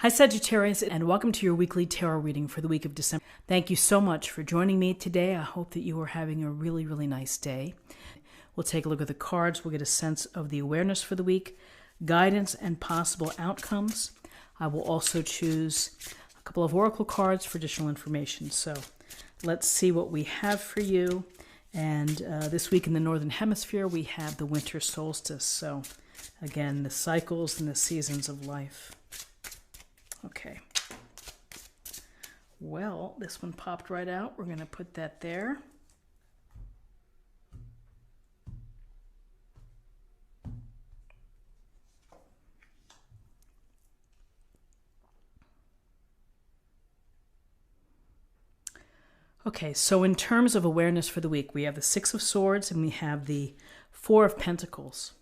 Hi Sagittarius, and welcome to your weekly tarot reading for the week of December. Thank you so much for joining me today. I hope that you are having a really, really nice day. We'll take a look at the cards. We'll get a sense of the awareness for the week, guidance, and possible outcomes. I will also choose a couple of oracle cards for additional information. So let's see what we have for you. And this week in the Northern Hemisphere, we have the winter solstice. So again, the cycles and the seasons of life. Okay. Well, this one popped right out. We're going to put that there. Okay, so in terms of awareness for the week, we have the Six of Swords and we have the Four of Pentacles.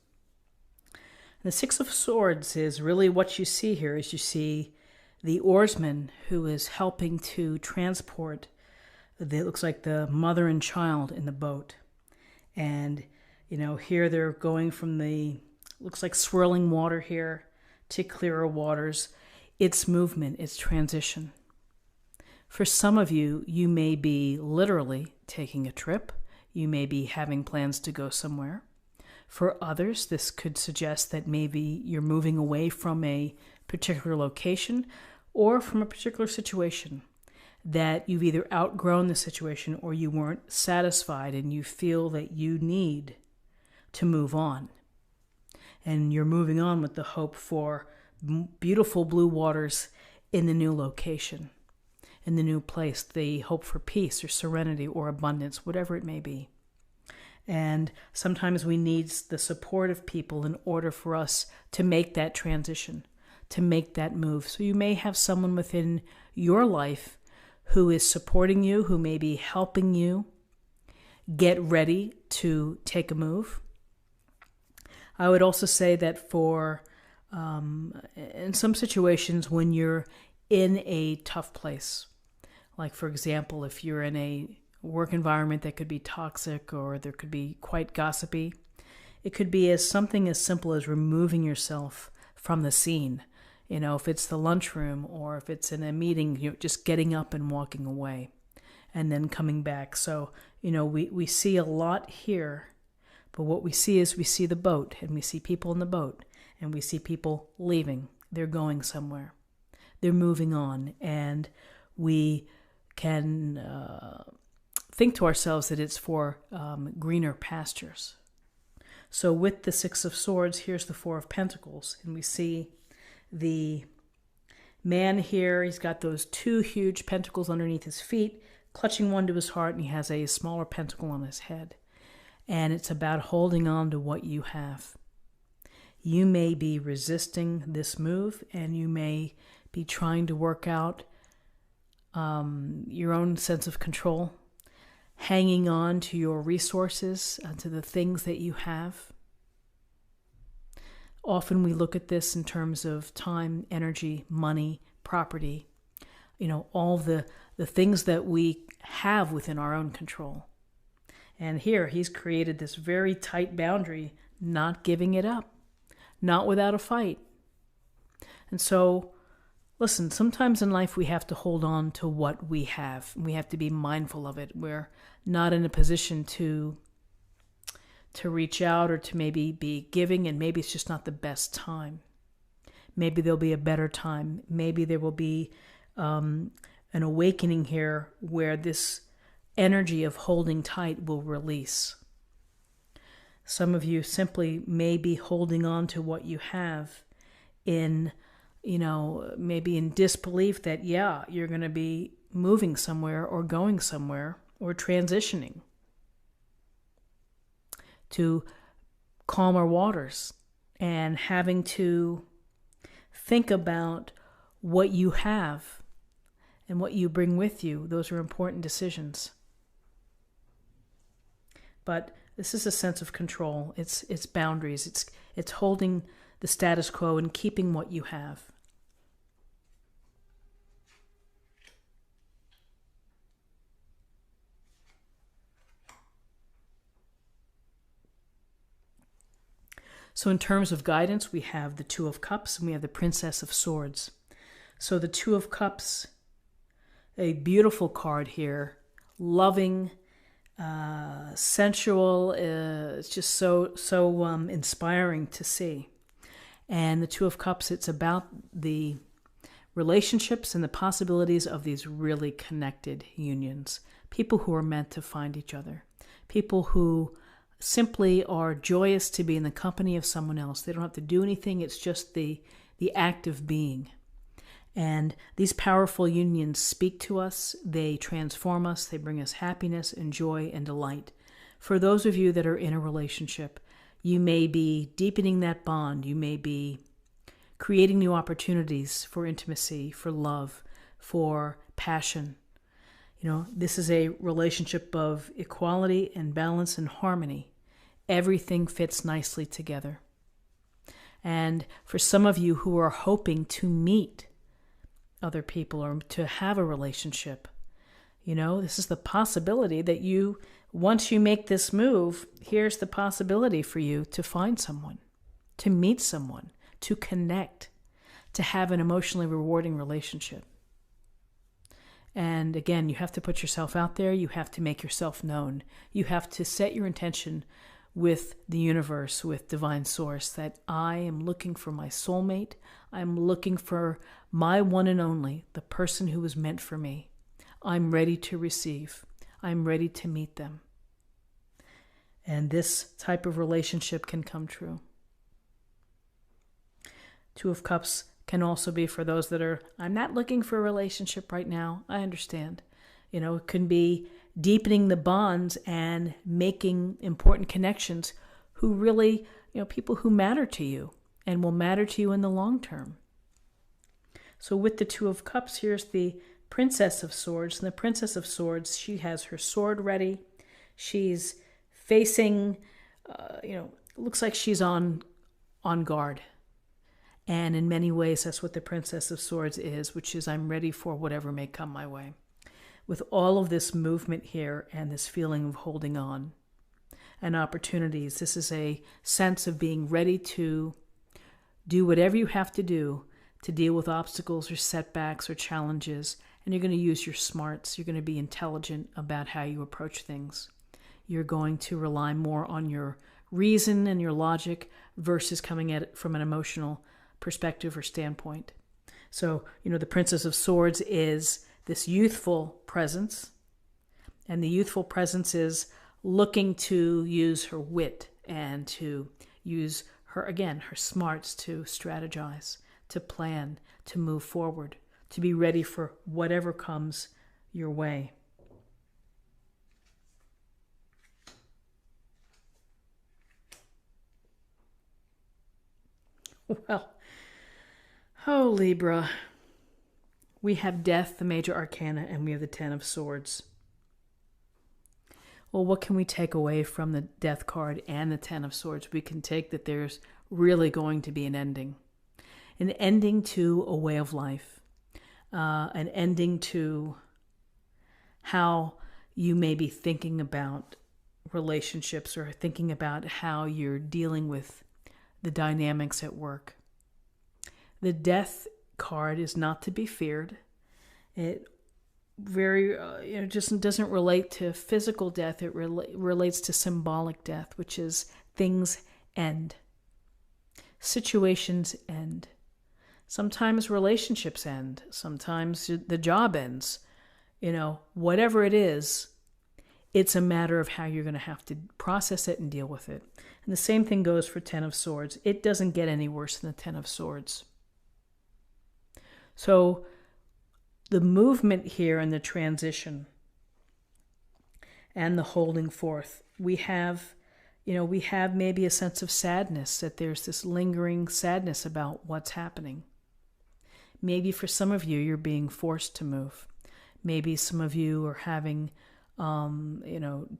And the Six of Swords is really what you see here is you see the oarsman who is helping to transport, it looks like the mother and child in the boat. And, you know, here they're going from the, looks like swirling water here to clearer waters. It's movement, it's transition. For some of you, you may be literally taking a trip. You may be having plans to go somewhere. For others, this could suggest that maybe you're moving away from a particular location or from a particular situation, that you've either outgrown the situation or you weren't satisfied and you feel that you need to move on. And you're moving on with the hope for beautiful blue waters in the new location, in the new place, the hope for peace or serenity or abundance, whatever it may be. And sometimes we need the support of people in order for us to make that transition, to make that move. So you may have someone within your life who is supporting you, who may be helping you get ready to take a move. I would also say that for, in some situations when you're in a tough place, like for example, if you're in a work environment that could be toxic or there could be quite gossipy, it could be as something as simple as removing yourself from the scene. You know, if it's the lunchroom or if it's in a meeting, you know, just getting up and walking away and then coming back. So, you know, we see a lot here, but what we see is we see the boat and we see people in the boat and we see people leaving. They're going somewhere. They're moving on, and we can think to ourselves that it's for greener pastures. So with the Six of Swords, here's the Four of Pentacles, and we see the man here. He's got those two huge pentacles underneath his feet, clutching one to his heart, and he has a smaller pentacle on his head. And it's about holding on to what you have. You may be resisting this move, and you may be trying to work out your own sense of control, hanging on to your resources, to the things that you have. Often we look at this in terms of time, energy, money, property, you know, all the things that we have within our own control. And here he's created this very tight boundary, not giving it up, not without a fight. And so, listen, sometimes in life we have to hold on to what we have. We have to be mindful of it. We're not in a position to reach out or to maybe be giving, and maybe it's just not the best time. Maybe there'll be a better time. Maybe there will be an awakening here where this energy of holding tight will release. Some of you simply may be holding on to what you have in, you know, maybe in disbelief that, yeah, you're going to be moving somewhere or going somewhere or transitioning to calmer waters, and having to think about what you have and what you bring with you. Those are important decisions. But this is a sense of control. It's boundaries. It's holding the status quo and keeping what you have. So in terms of guidance, we have the Two of Cups and we have the Princess of Swords. So the Two of Cups, a beautiful card here, loving, sensual. It's just so inspiring to see. And the Two of Cups, it's about the relationships and the possibilities of these really connected unions. People who are meant to find each other. People who simply are joyous to be in the company of someone else. They don't have to do anything. It's just the act of being. And these powerful unions speak to us. They transform us. They bring us happiness and joy and delight. For those of you that are in a relationship, you may be deepening that bond. You may be creating new opportunities for intimacy, for love, for passion. This is a relationship of equality and balance and harmony. Everything fits nicely together. And for some of you who are hoping to meet other people or to have a relationship, this is the possibility that once you make this move, here's the possibility for you to find someone, to meet someone, to connect, to have an emotionally rewarding relationship. And again, you have to put yourself out there. You have to make yourself known. You have to set your intention with the universe, with divine source, that I am looking for my soulmate. I'm looking for my one and only, the person who was meant for me. I'm ready to receive. I'm ready to meet them. And this type of relationship can come true. Two of Cups can also be for those that are, I'm not looking for a relationship right now. I understand. It can be deepening the bonds and making important connections who really, people who matter to you and will matter to you in the long term. So with the Two of Cups, here's the Princess of Swords. And the Princess of Swords, she has her sword ready. She's facing, looks like she's on guard. And in many ways, that's what the Princess of Swords is, which is I'm ready for whatever may come my way. With all of this movement here and this feeling of holding on and opportunities, this is a sense of being ready to do whatever you have to do to deal with obstacles or setbacks or challenges. And you're going to use your smarts. You're going to be intelligent about how you approach things. You're going to rely more on your reason and your logic versus coming at it from an emotional perspective or standpoint. So, the Princess of Swords is this youthful presence, and the youthful presence is looking to use her wit and to use her smarts to strategize, to plan, to move forward, to be ready for whatever comes your way. Well, oh, Libra, we have Death, the major arcana, and we have the Ten of Swords. Well, what can we take away from the Death card and the Ten of Swords? We can take that there's really going to be an ending to a way of life, an ending to how you may be thinking about relationships or thinking about how you're dealing with the dynamics at work. The Death card is not to be feared. It just doesn't relate to physical death. It relates to symbolic death, which is things end. Situations end. Sometimes relationships end. Sometimes the job ends. Whatever it is, it's a matter of how you're going to have to process it and deal with it. And the same thing goes for Ten of Swords. It doesn't get any worse than the Ten of Swords. So the movement here and the transition and the holding forth, we have maybe a sense of sadness, that there's this lingering sadness about what's happening. Maybe for some of you, you're being forced to move. Maybe some of you are having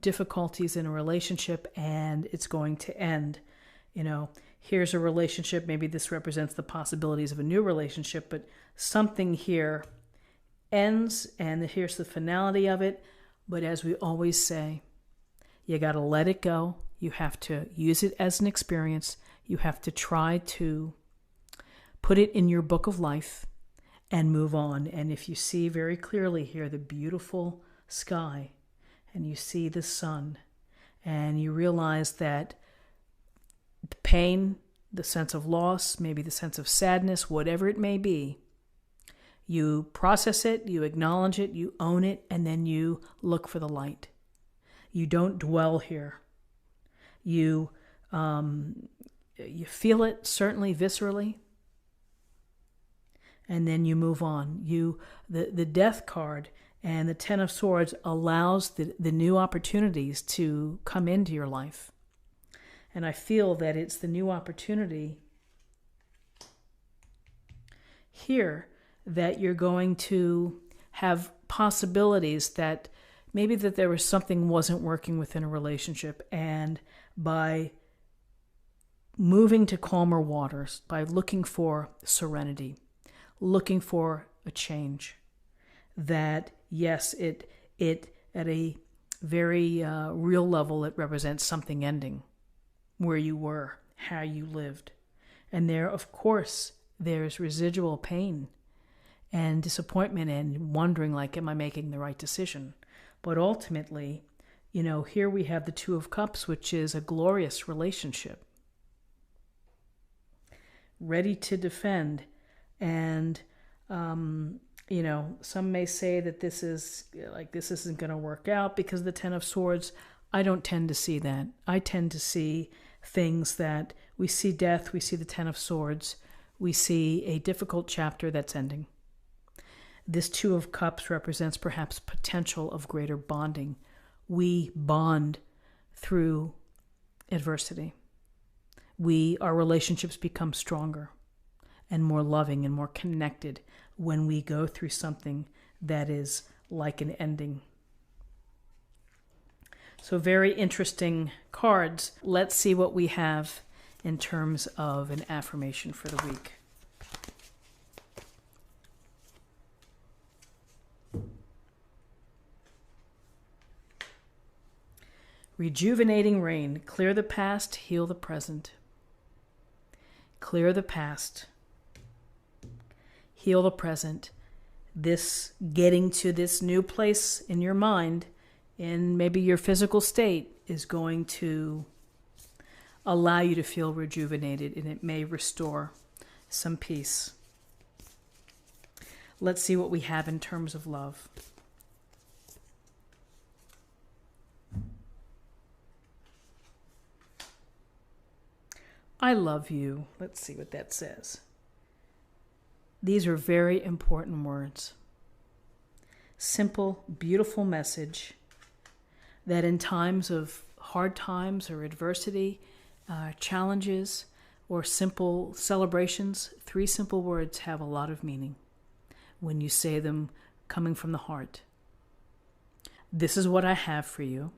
difficulties in a relationship and it's going to end. Here's a relationship. Maybe this represents the possibilities of a new relationship, but something here ends and here's the finality of it. But as we always say, you got to let it go. You have to use it as an experience. You have to try to put it in your book of life and move on. And if you see very clearly here the beautiful sky, and you see the sun, and you realize that the pain, the sense of loss, maybe the sense of sadness, whatever it may be, you process it, you acknowledge it, you own it, and then you look for the light. You don't dwell here. You feel it, certainly viscerally, and then you move on. The Death card and the Ten of Swords allows the new opportunities to come into your life. And I feel that it's the new opportunity here that you're going to have possibilities that maybe that there was something wasn't working within a relationship, and by moving to calmer waters, by looking for serenity, looking for a change, that yes, it at a very real level, it represents something ending, where you were, how you lived. And there, of course, there's residual pain and disappointment and wondering, like, am I making the right decision? But ultimately, here we have the Two of Cups, which is a glorious relationship, ready to defend. And, some may say that this isn't going to work out because of the Ten of Swords. I don't tend to see that. I tend to see things that we see death, we see the Ten of Swords, we see a difficult chapter that's ending. This Two of Cups represents perhaps potential of greater bonding. We bond through adversity. Our relationships become stronger and more loving and more connected when we go through something that is like an ending. So very interesting cards. Let's see what we have in terms of an affirmation for the week. Rejuvenating rain. Clear the past, heal the present. Clear the past, heal the present. This getting to this new place in your mind, in maybe your physical state, is going to allow you to feel rejuvenated, and it may restore some peace. Let's see what we have in terms of love. I love you. Let's see what that says. These are very important words. Simple, beautiful message that in times of hard times or adversity, challenges, or simple celebrations, 3 simple words have a lot of meaning when you say them coming from the heart. This is what I have for you.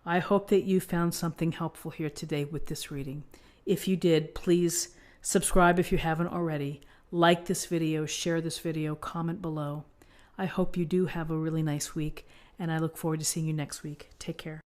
I hope that you found something helpful here today with this reading. If you did, please subscribe if you haven't already. Like this video, share this video, comment below. I hope you do have a really nice week, and I look forward to seeing you next week. Take care.